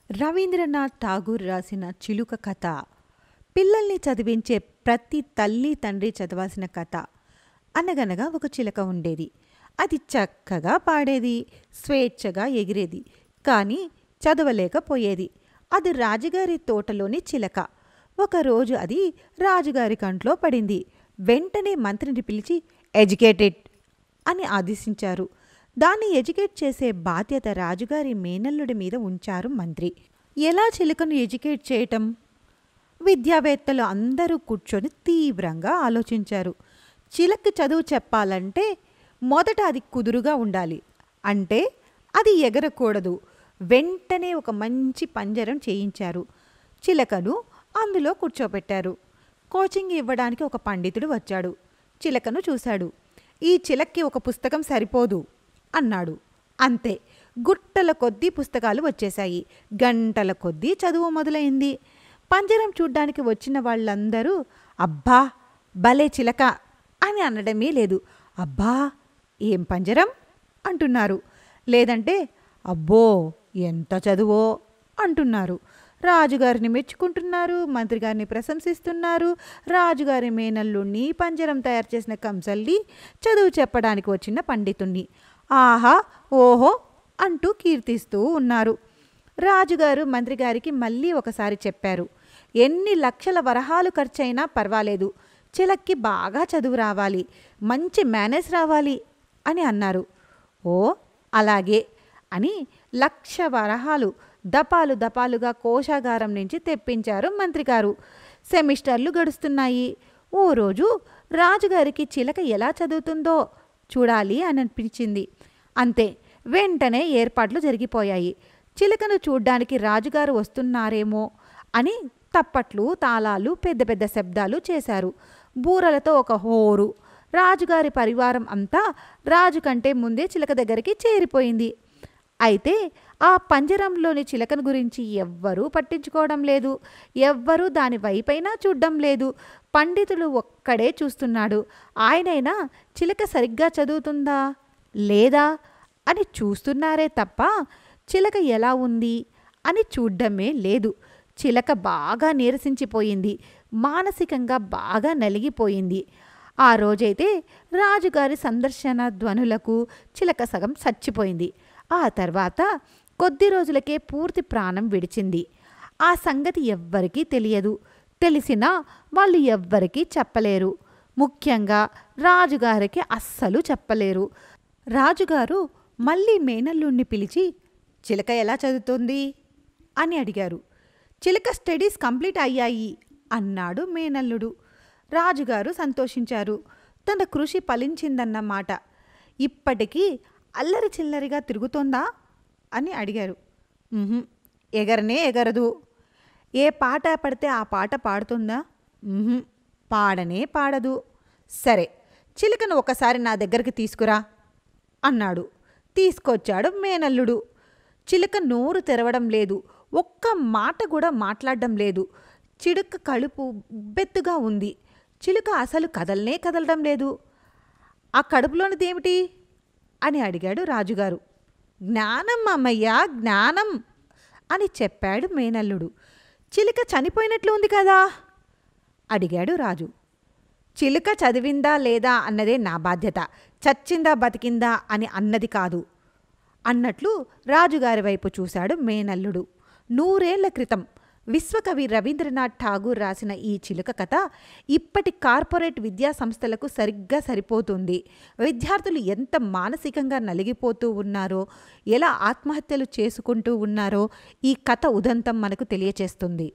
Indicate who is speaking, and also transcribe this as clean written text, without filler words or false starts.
Speaker 1: రవీంద్రనాథ్ ఠాగూర్ రాసిన చిలుక కథ. పిల్లల్ని చదివించే ప్రతి తల్లి తండ్రి చదవాల్సిన కథ. అనగనగా ఒక చిలక ఉండేది. అది చక్కగా పాడేది, స్వేచ్ఛగా ఎగిరేది. కానీ చదవలేకపోయేది. అది రాజుగారి తోటలోని చిలక. ఒకరోజు అది రాజుగారి కంట్లో పడింది. వెంటనే మంత్రిని పిలిచి ఎడ్యుకేటెడ్ అని ఆదేశించారు. దాన్ని ఎడ్యుకేట్ చేసే బాధ్యత రాజుగారి మేనల్లుడి మీద ఉంచారు మంత్రి. ఎలా చిలుకను ఎడ్యుకేట్ చేయటం? విద్యావేత్తలు అందరూ కూర్చొని తీవ్రంగా ఆలోచించారు. చిలక చదువు చెప్పాలంటే మొదట అది కుదురుగా ఉండాలి. అంటే అది ఎగరకూడదు. వెంటనే ఒక మంచి పంజరం చేయించారు. చిలకను అందులో కూర్చోబెట్టారు. కోచింగ్ ఇవ్వడానికి ఒక పండితుడు వచ్చాడు. చిలకను చూశాడు. ఈ చిలక్కి ఒక పుస్తకం సరిపోదు అన్నాడు. అంతే, గుట్టల కొద్దీ పుస్తకాలు వచ్చేశాయి. గంటల కొద్దీ చదువు మొదలైంది. పంజరం చూడ్డానికి వచ్చిన వాళ్ళందరూ అబ్బా భలే చిలక అని అనడమే లేదు. అబ్బా ఏం పంజరం అంటున్నారు. లేదంటే అబ్బో ఎంత చదువో అంటున్నారు. రాజుగారిని మెచ్చుకుంటున్నారు, మంత్రిగారిని ప్రశంసిస్తున్నారు. రాజుగారి మేనల్లుణ్ణి, పంజరం తయారు చేసిన కంసల్ని, చదువు చెప్పడానికి వచ్చిన పండితుణ్ణి ఆహా ఓహో అంటూ కీర్తిస్తూ ఉన్నారు. రాజుగారు మంత్రిగారికి మళ్ళీ ఒకసారి చెప్పారు. ఎన్ని లక్షల వరహాలు ఖర్చయినా పర్వాలేదు, చిలక్కి బాగా చదువు రావాలి, మంచి మేనేజ్ రావాలి అని అన్నారు. ఓ అలాగే అని 1,00,000 వరహాలు దపాలు దపాలుగా కోశాగారం నుంచి తెప్పించారు మంత్రిగారు. సెమిస్టర్లు గడుస్తున్నాయి. ఓ రోజు రాజుగారికి చిలక ఎలా చదువుతుందో చూడాలి అని అనిపించింది. అంతే, వెంటనే ఏర్పాట్లు జరిగిపోయాయి. చిలకను చూడ్డానికి రాజుగారు వస్తున్నారేమో అని తప్పట్లు, తాళాలు, పెద్ద పెద్ద శబ్దాలు చేశారు. బూరలతో ఒక హోరు. రాజుగారి పరివారం అంతా రాజు కంటే ముందే చిలక దగ్గరికి చేరిపోయింది. అయితే ఆ పంజరంలోని చిలకను గురించి ఎవ్వరూ పట్టించుకోవడం లేదు. ఎవ్వరూ దాని వైపైనా చూడ్డం లేదు. పండితుడు ఒక్కడే చూస్తున్నాడు. ఆయనైనా చిలక సరిగ్గా చదువుతుందా లేదా అని చూస్తున్నారే తప్ప చిలక ఎలా ఉంది అని చూడ్డమే లేదు. చిలక బాగా నీరసించిపోయింది. మానసికంగా బాగా నలిగిపోయింది. ఆ రోజైతే రాజుగారి సందర్శన ధ్వనులకు చిలక సగం చచ్చిపోయింది. ఆ తర్వాత కొద్ది రోజులకే పూర్తి ప్రాణం విడిచింది. ఆ సంగతి ఎవ్వరికీ తెలియదు. తెలిసినా వాళ్ళు ఎవ్వరికీ చెప్పలేరు. ముఖ్యంగా రాజుగారికి అస్సలు చెప్పలేరు. రాజుగారు మళ్ళీ మేనల్లుణ్ణి పిలిచి చిలక ఎలా చదువుతుంది అని అడిగారు. చిలక స్టడీస్ కంప్లీట్ అయ్యాయి అన్నాడు మేనల్లుడు. రాజుగారు సంతోషించారు. తన కృషి ఫలించిందన్నమాట. ఇప్పటికీ అల్లరి చిల్లరిగా తిరుగుతోందా అని అడిగారు. ఎగరనే ఎగరదు. ఏ పాట పడితే ఆ పాట పాడుతుందా? పాడనే పాడదు. సరే, చిలకను ఒకసారి నా దగ్గరికి తీసుకురా అన్నాడు. తీసుకొచ్చాడు మేనల్లుడు. చిలక నోరు తెరవడం లేదు. ఒక్క మాట కూడా మాట్లాడడం లేదు. చిలుక కడుపు ఉబ్బెత్తుగా ఉంది. చిలుక అసలు కదలనే కదలడం లేదు. ఆ కడుపులోనిదేమిటి అని అడిగాడు రాజుగారు. జ్ఞానం అమ్మయ్యా, జ్ఞానం అని చెప్పాడు మేనల్లుడు. చిలుక చనిపోయినట్లు ఉంది కదా అడిగాడు రాజు. చిలుక చదివిందా లేదా అన్నదే నా బాధ్యత, చచ్చిందా బతికిందా అని అన్నది కాదు అన్నట్లు రాజుగారి వైపు చూశాడు మేనల్లుడు. 100 ఏళ్ల క్రితం విశ్వకవి రవీంద్రనాథ్ ఠాగూర్ రాసిన ఈ చిలుక కథ ఇప్పటి కార్పొరేట్ విద్యా సంస్థలకు సరిగ్గా సరిపోతుంది. విద్యార్థులు ఎంత మానసికంగా నలిగిపోతూ ఉన్నారో, ఎలా ఆత్మహత్యలు చేసుకుంటూ ఉన్నారో ఈ కథ ఉదంతం మనకు తెలియచేస్తుంది.